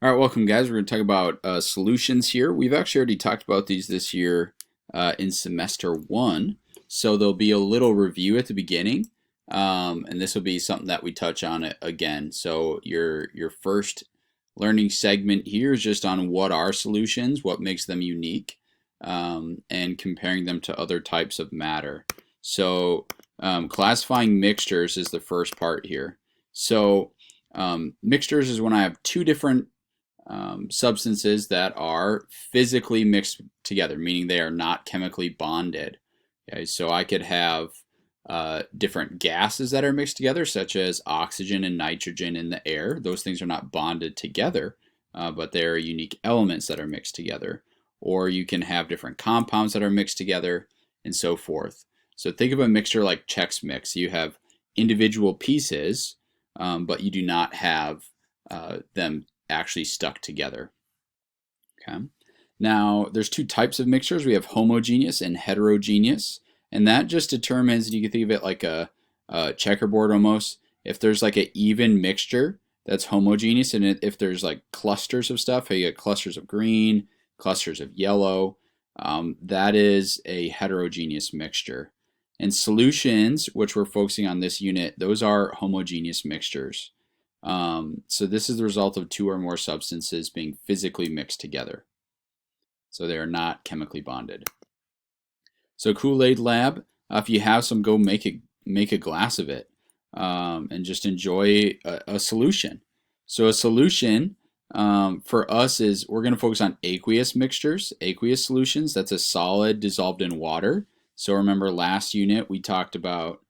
All right, welcome guys. We're going to talk about solutions here. We've actually already talked about these this year in semester one. So there'll be a little review at the beginning. And this will be something that we touch on it again. So your first learning segment here is just on what are solutions, what makes them unique, and comparing them to other types of matter. So classifying mixtures is the first part here. So mixtures is when I have two different substances that are physically mixed together, meaning they are not chemically bonded. Okay, so I could have different gases that are mixed together, such as oxygen and nitrogen in the air. Those things are not bonded together, but they are unique elements that are mixed together. Or you can have different compounds that are mixed together, and so forth. So think of a mixture like Chex Mix. You have individual pieces, but you do not have them actually stuck together. Okay. Now, there's two types of mixtures. We have homogeneous and heterogeneous, and that just determines, you can think of it like a checkerboard almost. If there's like an even mixture that's homogeneous, and if there's like clusters of stuff, you get clusters of green, clusters of yellow, that is a heterogeneous mixture. And solutions, which we're focusing on this unit, those are homogeneous mixtures. So this is the result of two or more substances being physically mixed together. So they are not chemically bonded. So Kool-Aid Lab, if you have some, go make a glass of it, and just enjoy a solution. So a solution for us is, we're going to focus on aqueous mixtures, aqueous solutions. That's a solid dissolved in water. So remember last unit we talked about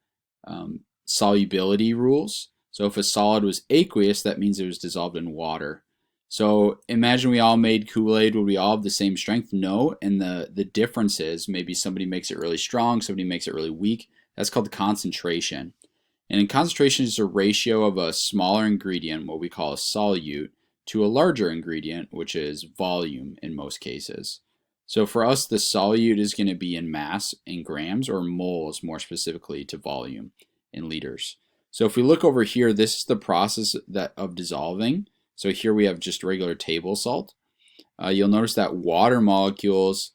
solubility rules. So if a solid was aqueous, that means it was dissolved in water. So imagine we all made Kool-Aid. Would we all have the same strength? No. And the difference is, maybe somebody makes it really strong, somebody makes it really weak. That's called concentration. And in concentration is a ratio of a smaller ingredient, what we call a solute, to a larger ingredient, which is volume in most cases. So for us, the solute is going to be in mass, in grams, or moles more specifically to volume in liters. So if we look over here, this is the process of dissolving. So here we have just regular table salt. You'll notice that water molecules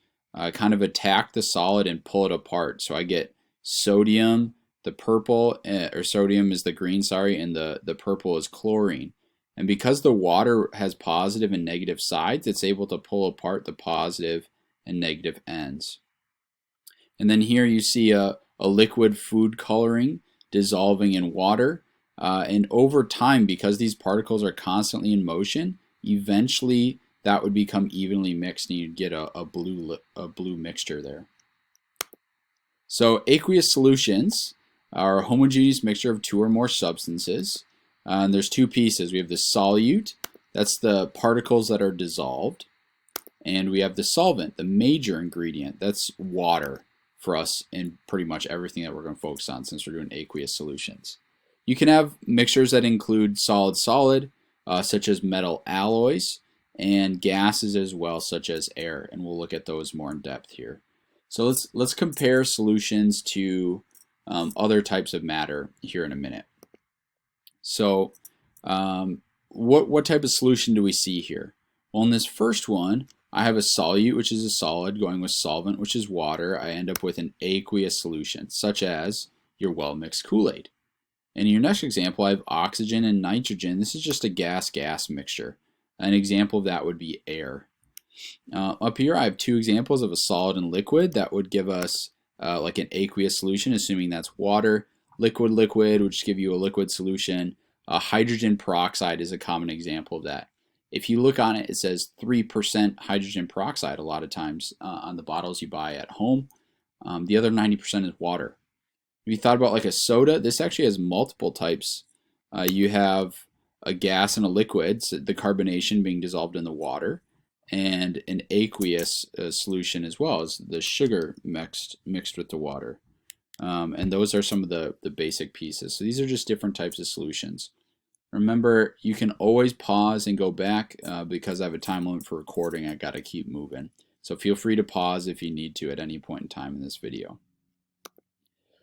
kind of attack the solid and pull it apart. So I get sodium, the purple, or sodium is the green, sorry, and the purple is chlorine. And because the water has positive and negative sides, it's able to pull apart the positive and negative ends. And then here you see a liquid food coloring dissolving in water. And over time, because these particles are constantly in motion, eventually that would become evenly mixed and you'd get a blue mixture there. So aqueous solutions are a homogeneous mixture of two or more substances. And there's two pieces. We have the solute, that's the particles that are dissolved. And we have the solvent, the major ingredient, that's water for us in pretty much everything that we're going to focus on since we're doing aqueous solutions. You can have mixtures that include solid-solid, such as metal alloys, and gases as well, such as air, and we'll look at those more in depth here. So let's compare solutions to other types of matter here in a minute. So what type of solution do we see here? Well, in this first one, I have a solute, which is a solid, going with solvent, which is water. I end up with an aqueous solution, such as your well-mixed Kool-Aid. And in your next example, I have oxygen and nitrogen. This is just a gas-gas mixture. An example of that would be air. Up here, I have two examples of a solid and liquid. That would give us like an aqueous solution, assuming that's water. Liquid-liquid would just give you a liquid solution. Hydrogen peroxide is a common example of that. If you look on it, it says 3% hydrogen peroxide a lot of times on the bottles you buy at home. The other 90% is water. If you thought about like a soda, this actually has multiple types. You have a gas and a liquid, so the carbonation being dissolved in the water, and an aqueous solution as well as the sugar mixed with the water. And those are some of the basic pieces. So these are just different types of solutions. Remember, you can always pause and go back because I have a time limit for recording. I got to keep moving. So feel free to pause if you need to at any point in time in this video.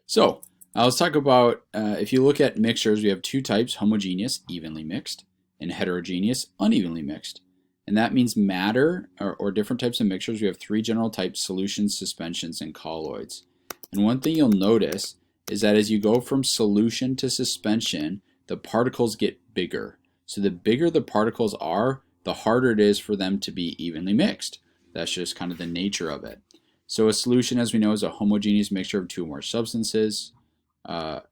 So let's talk about, if you look at mixtures, we have two types, homogeneous, evenly mixed, and heterogeneous, unevenly mixed. And that means matter or different types of mixtures. We have three general types: solutions, suspensions, and colloids. And one thing you'll notice is that as you go from solution to suspension, the particles get bigger. So the bigger the particles are, the harder it is for them to be evenly mixed. That's just kind of the nature of it. So a solution, as we know, is a homogeneous mixture of two or more substances.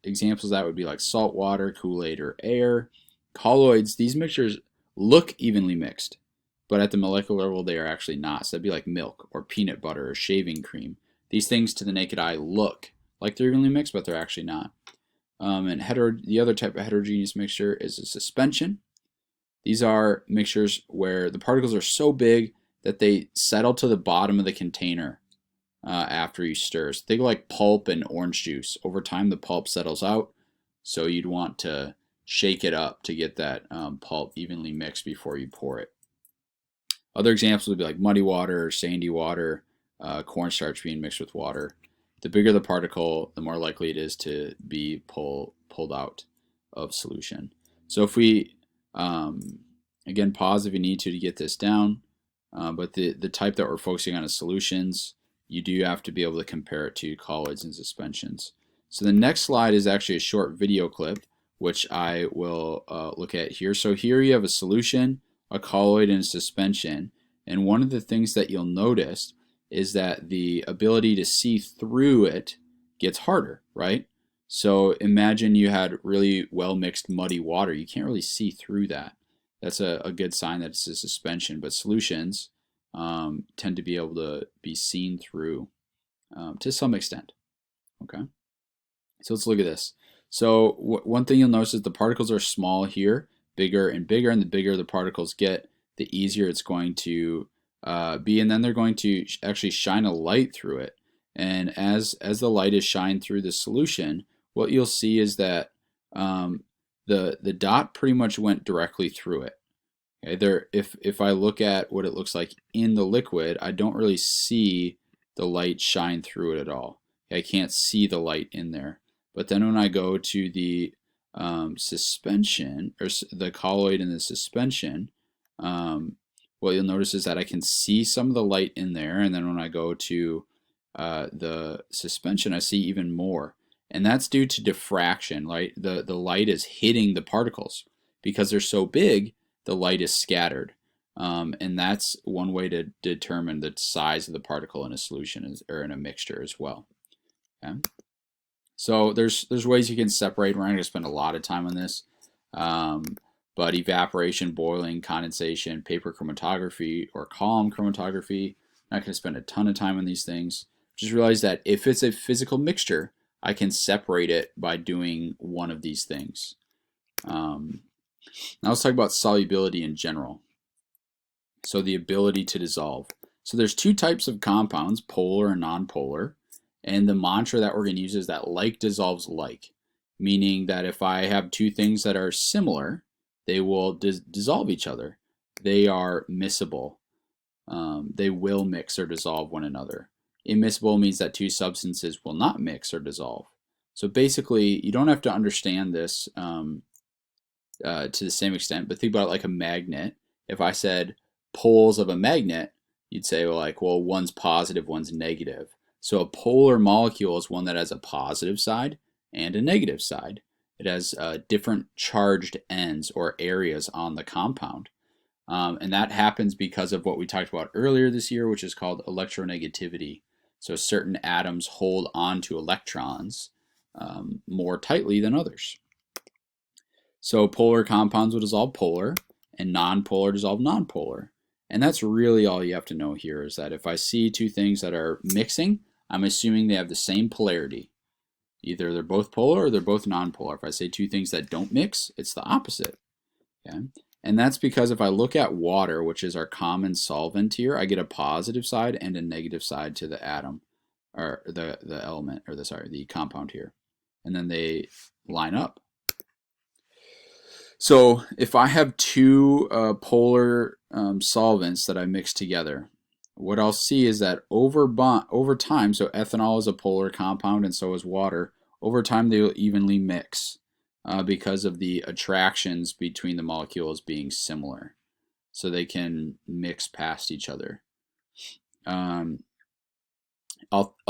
Examples of that would be like salt water, Kool-Aid, or air. Colloids, these mixtures look evenly mixed, but at the molecular level they are actually not. So that'd be like milk or peanut butter or shaving cream. These things to the naked eye look like they're evenly mixed, but they're actually not. And the other type of heterogeneous mixture is a suspension. These are mixtures where the particles are so big that they settle to the bottom of the container after you stir. So think like pulp and orange juice. Over time the pulp settles out, so you'd want to shake it up to get that pulp evenly mixed before you pour it. Other examples would be like muddy water or sandy water, cornstarch being mixed with water. The bigger the particle, the more likely it is to be pulled out of solution. So if we, again, pause if you need to get this down, but the type that we're focusing on is solutions. You do have to be able to compare it to colloids and suspensions. So the next slide is actually a short video clip, which I will look at here. So here you have a solution, a colloid, and a suspension. And one of the things that you'll notice is that the ability to see through it gets harder, right? So imagine you had really well mixed muddy water. You can't really see through that. That's a good sign that it's a suspension, but solutions tend to be able to be seen through to some extent. Okay, so let's look at this. So one thing you'll notice is the particles are small here, bigger and bigger, and the bigger the particles get, the easier it's going to be, and then they're going to actually shine a light through it. And as the light is shined through the solution, what you'll see is that the dot pretty much went directly through it. Okay, if I look at what it looks like in the liquid, I don't really see the light shine through it at all. Okay, I can't see the light in there. But then when I go to the suspension, or the colloid and the suspension, what you'll notice is that I can see some of the light in there, and then when I go to the suspension, I see even more. And that's due to diffraction, right? The light is hitting the particles. Because they're so big, the light is scattered. And that's one way to determine the size of the particle in a solution or in a mixture as well. Okay? So there's ways you can separate. We're not going to spend a lot of time on this. But evaporation, boiling, condensation, paper chromatography, or column chromatography, I'm not going to spend a ton of time on these things. Just realize that if it's a physical mixture, I can separate it by doing one of these things. Now let's talk about solubility in general. So the ability to dissolve. So there's two types of compounds, polar and nonpolar. And the mantra that we're going to use is that like dissolves like. Meaning that if I have two things that are similar, they will dissolve each other. They are miscible. They will mix or dissolve one another. Immiscible means that two substances will not mix or dissolve. So basically, you don't have to understand this to the same extent, but think about it like a magnet. If I said poles of a magnet, you'd say, well, one's positive, one's negative. So a polar molecule is one that has a positive side and a negative side. It has different charged ends or areas on the compound. And that happens because of what we talked about earlier this year, which is called electronegativity. So certain atoms hold on to electrons more tightly than others. So polar compounds will dissolve polar, and nonpolar dissolve nonpolar. And that's really all you have to know here, is that if I see two things that are mixing, I'm assuming they have the same polarity. Either they're both polar or they're both nonpolar. If I say two things that don't mix, it's the opposite. Okay? And that's because if I look at water, which is our common solvent here, I get a positive side and a negative side to the atom, or the element, or the compound here. And then they line up. So if I have two polar solvents that I mix together, what I'll see is that over time, so ethanol is a polar compound and so is water, over time they'll evenly mix. because of the attractions between the molecules being similar. So they can mix past each other. I'll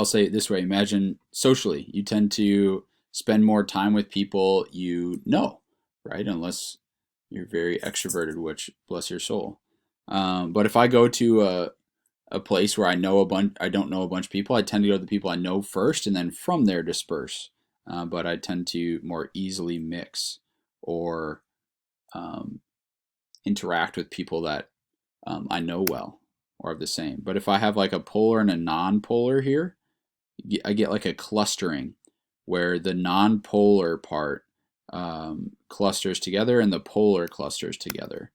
say it this way. Imagine socially, you tend to spend more time with people you know, right? Unless you're very extroverted, which bless your soul. But if I go to a place where I don't know a bunch of people, I tend to go to the people I know first, and then from there disperse. But I tend to more easily mix or interact with people that I know well or have the same. But if I have like a polar and a non-polar here, I get like a clustering where the non-polar part clusters together and the polar clusters together.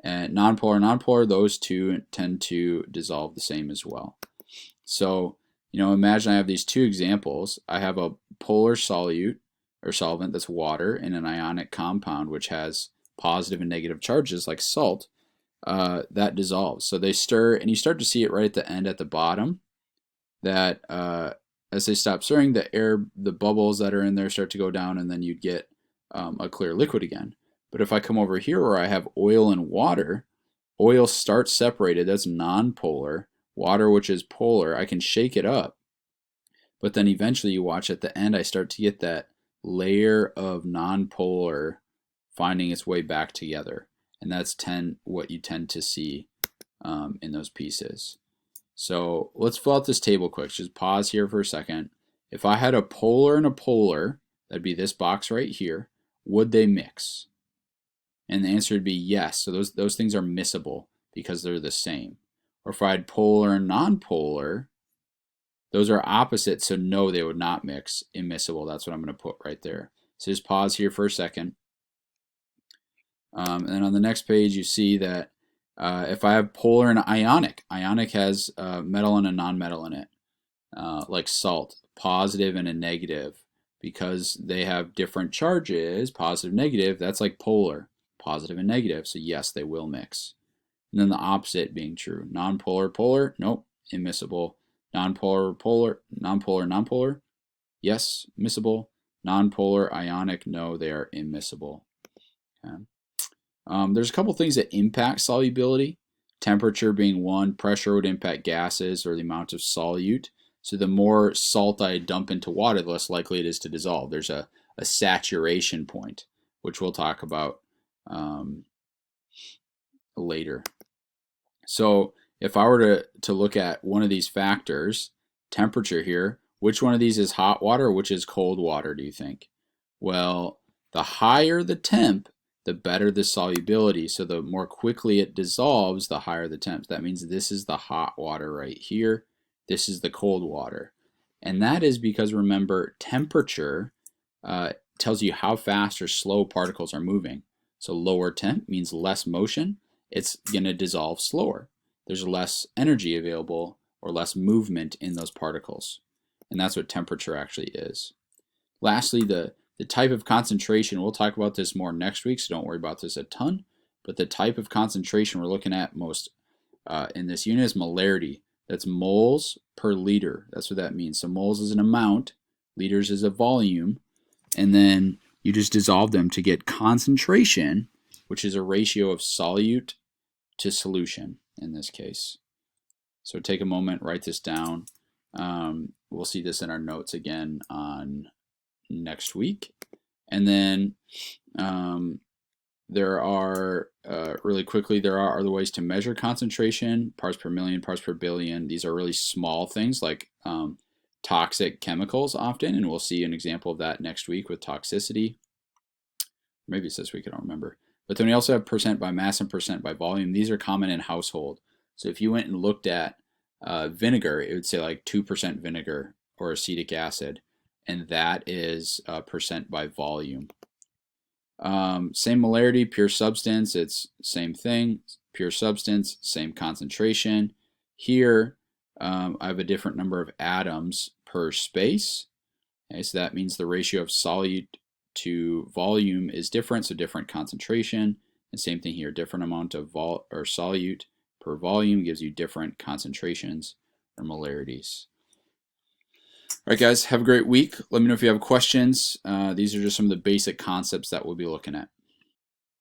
And non-polar, those two tend to dissolve the same as well. So, imagine I have these two examples. I have a polar solute or solvent that's water in an ionic compound which has positive and negative charges like salt that dissolves. So they stir, and you start to see it right at the end at the bottom that as they stop stirring, the bubbles that are in there start to go down, and then you get a clear liquid again. But if I come over here where I have oil and water, oil starts separated, that's non-polar. Water, which is polar, I can shake it up. But then eventually you watch at the end, I start to get that layer of non-polar finding its way back together. And that's what you tend to see in those pieces. So let's fill out this table quick. Just pause here for a second. If I had a polar and a polar, that'd be this box right here, would they mix? And the answer would be yes. So those things are miscible because they're the same. Or if I had polar and non-polar, those are opposite, so no, they would not mix. Immiscible, that's what I'm going to put right there. So just pause here for a second. And then on the next page, you see that if I have polar and ionic has a metal and a non-metal in it, like salt, positive and a negative. Because they have different charges, positive, negative, that's like polar, positive and negative. So yes, they will mix. And then the opposite being true. Non-polar, polar, nope, immiscible. Non-polar, polar, non-polar, non-polar, yes, miscible. Non-polar, ionic, no, they are immiscible. Okay. There's a couple things that impact solubility. Temperature being one, pressure would impact gases or the amount of solute. So the more salt I dump into water, the less likely it is to dissolve. There's a saturation point, which we'll talk about later. So if I were to look at one of these factors, temperature here, which one of these is hot water or which is cold water, do you think? Well, the higher the temp, the better the solubility. So the more quickly it dissolves, the higher the temp. That means this is the hot water right here. This is the cold water. And that is because, remember, temperature tells you how fast or slow particles are moving. So lower temp means less motion. It's going to dissolve slower. There's less energy available or less movement in those particles. And that's what temperature actually is. Lastly, the type of concentration, we'll talk about this more next week, so don't worry about this a ton. But the type of concentration we're looking at most in this unit is molarity. That's moles per liter. That's what that means. So moles is an amount, liters is a volume, and then you just dissolve them to get concentration, which is a ratio of solute to solution in this case. So take a moment, write this down. We'll see this in our notes again on next week. And then there are, really quickly, there are other ways to measure concentration, parts per million, parts per billion. These are really small things like toxic chemicals often, and we'll see an example of that next week with toxicity. Maybe it's this week, I don't remember. But then we also have percent by mass and percent by volume. These are common in household. So if you went and looked at vinegar, it would say like 2% vinegar or acetic acid, and that is percent by volume. Same molarity, pure substance, it's same thing. Pure substance, same concentration. Here, I have a different number of atoms per space. Okay, so that means the ratio of solute to volume is different, so different concentration. And same thing here, different amount of solute per volume gives you different concentrations or molarities. All right, guys, have a great week. Let me know if you have questions. These are just some of the basic concepts that we'll be looking at.